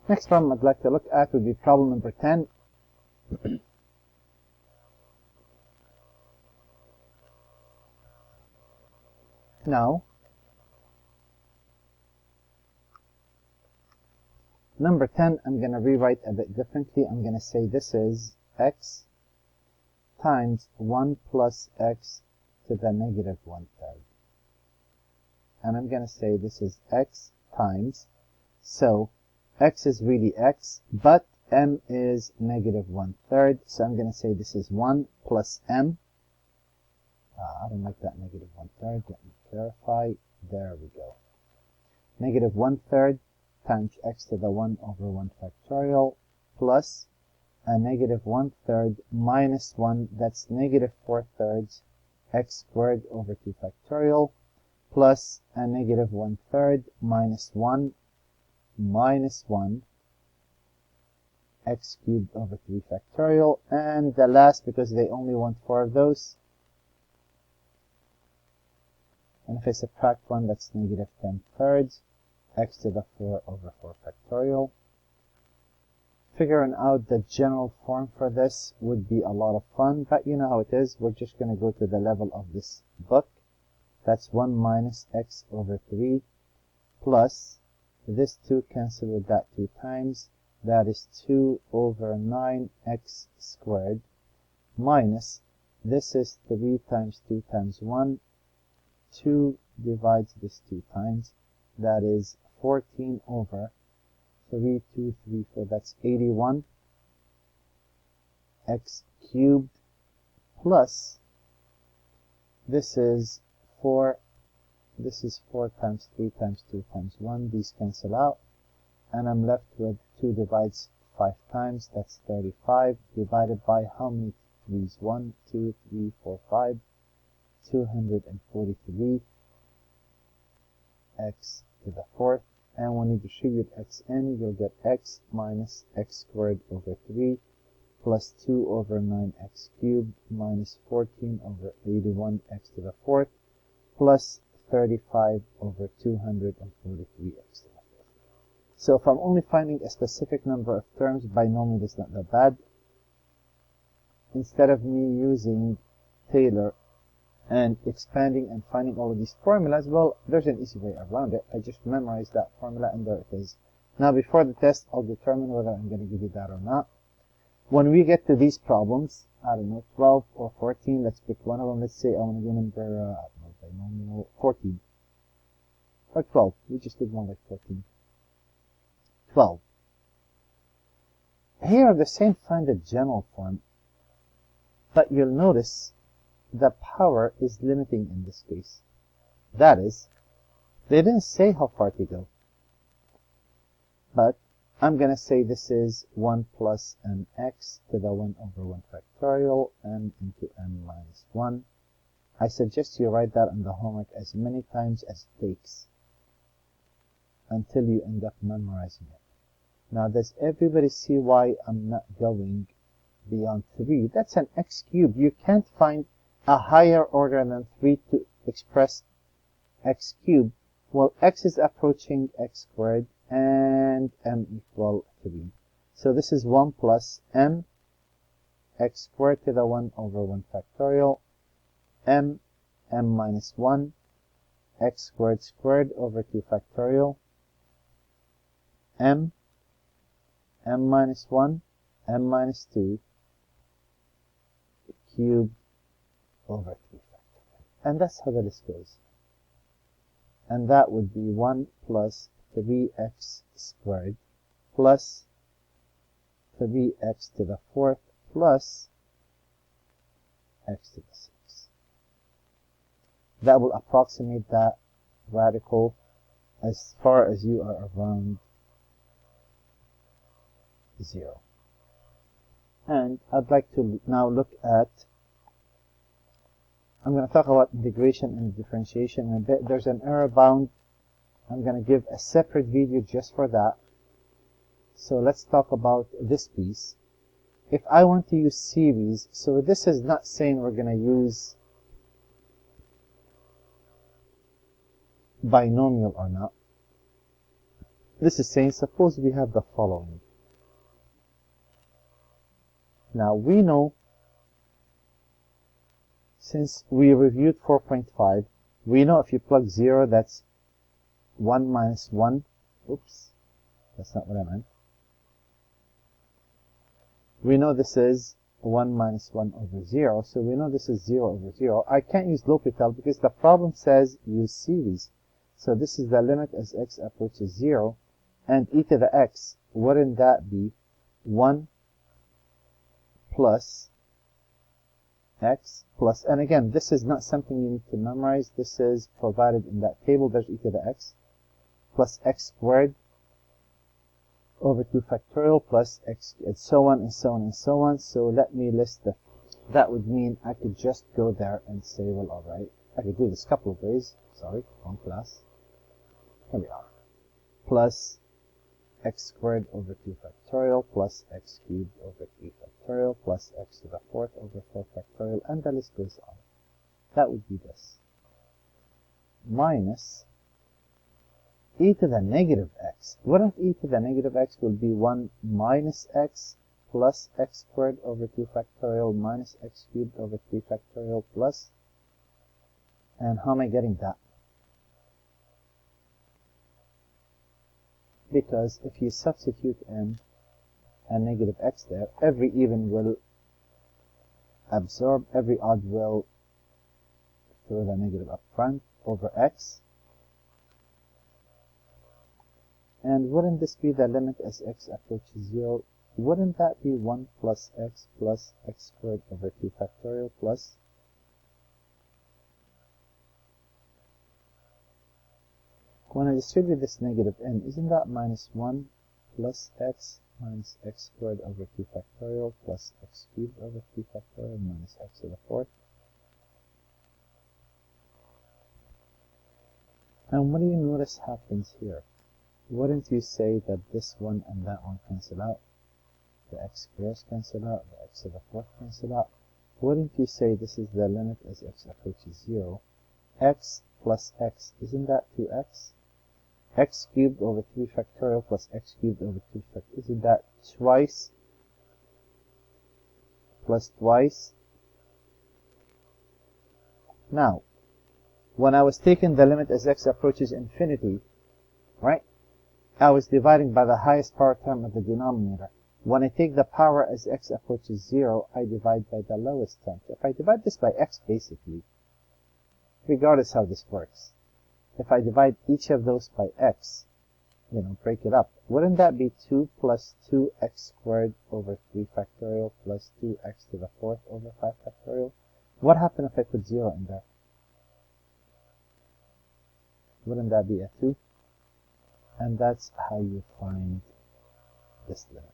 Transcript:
Next problem I'd like to look at would be problem number 10. Now, number 10, I'm going to rewrite a bit differently. I'm going to say this is x times 1 plus x to the negative 1/3. And I'm going to say this is x times, so x is really x, but m is negative 1/3. So I'm going to say this is 1 plus m. I don't like that negative 1/3. Let me clarify. There we go. Negative 1/3 times x to the 1 over 1 factorial plus a negative 1/3 minus 1, that's negative 4/3 x squared over 2 factorial plus a negative 1/3 minus 1 minus 1 x cubed over 3 factorial. And the last, because they only want 4 of those, and if I subtract 1, that's negative 10/3 x to the 4 over 4 factorial. Figuring out the general form for this would be a lot of fun, but you know how it is. We're just going to go to the level of this book. That's 1 minus x over 3 plus this 2 cancel with that 2 times. That is 2 over 9x squared minus this is 3 times 2 times 1. 2 divides this 2 times. That is 14 over 3, 2, 3, 4, that's 81 x cubed plus this is 4 times 3 times 2 times 1. These cancel out, and I'm left with 2 divides 5 times, that's 35, divided by how many 3's? 1, 2, 3, 4, 5, 243 x to the 4th. And when you distribute x in, you'll get x minus x squared over 3 plus 2 over 9x cubed minus 14 over 81 x to the 4th plus 35 over 243 x to the 4th. So if I'm only finding a specific number of terms, binomial is not that bad. Instead of me using Taylor and expanding and finding all of these formulas, well, there's an easy way around it. I just memorized that formula and there it is. Now before the test, I'll determine whether I'm going to give you that or not. When we get to these problems, I don't know, 12 or 14, let's pick one of them. Let's say I want to do number, binomial 14. Or 12. We just did one like 14. 12. Here the same find the general form, but you'll notice the power is limiting in this case. That is, they didn't say how far to go. But I'm going to say this is 1 plus mx to the 1 over 1 factorial m into m minus 1. I suggest you write that on the homework as many times as it takes until you end up memorizing it. Now, does everybody see why I'm not going beyond 3? That's an x cubed. You can't find a higher order than 3 to express x cubed. Well, x is approaching x squared and m equal 3. So this is 1 plus m x squared to the 1 over 1 factorial m minus 1 x squared over 2 factorial m minus 1 m minus 2 cubed over 3 factorial. And that's how the list goes. And that would be 1 plus 3x squared plus 3x to the 4th plus x to the 6th. That will approximate that radical as far as you are around 0. And I'd like to now look at, I'm going to talk about integration and differentiation in a bit. There's an error bound. I'm going to give a separate video just for that. So let's talk about this piece. If I want to use series, so this is not saying we're going to use binomial or not. This is saying, suppose we have the following. Now we know, since we reviewed 4.5, we know if you plug 0, that's 1 minus 1. Oops, that's not what I meant. We know this is 1 minus 1 over 0, so we know this is 0 over 0. I can't use L'Hopital because the problem says use series. So this is the limit as x approaches 0, and e to the x, wouldn't that be 1 plus x plus, and again, this is not something you need to memorize. This is provided in that table. There's e to the x plus x squared over 2 factorial plus x, and so on and so on and so on. So let me list the, that would mean I could just go there and say, well, alright, I could do this a couple of ways. Sorry, wrong class. Here we are. Plus x squared over 2 factorial plus x cubed over 3 factorial plus x to the 4th over 4 factorial, and the list goes on. That would be this. Minus e to the negative x. Wouldn't e to the negative x will be 1 minus x plus x squared over 2 factorial minus x cubed over 3 factorial plus, and how am I getting that? Because if you substitute in a negative x there, every even will absorb, every odd will throw the negative up front over x. And wouldn't this be the limit as x approaches 0? Wouldn't that be 1 plus x squared over 2 factorial plus when I distribute this negative n, isn't that minus 1 plus x minus x squared over 2 factorial plus x cubed over 3 factorial minus x to the 4th? And what do you notice happens here? Wouldn't you say that this one and that one cancel out? The x squares cancel out, the x to the 4th cancel out. Wouldn't you say this is the limit as x approaches 0? X plus x, isn't that 2x? X cubed over 3 factorial plus x cubed over 2 factorial, isn't that twice plus twice? Now, when I was taking the limit as x approaches infinity, right, I was dividing by the highest power term of the denominator. When I take the power as x approaches 0, I divide by the lowest term. So if I divide this by x, basically, regardless how this works, if I divide each of those by x, break it up, wouldn't that be 2 plus 2x squared over 3 factorial plus 2x to the 4th over 5 factorial? What happened if I put 0 in there? Wouldn't that be a 2? And that's how you find this limit.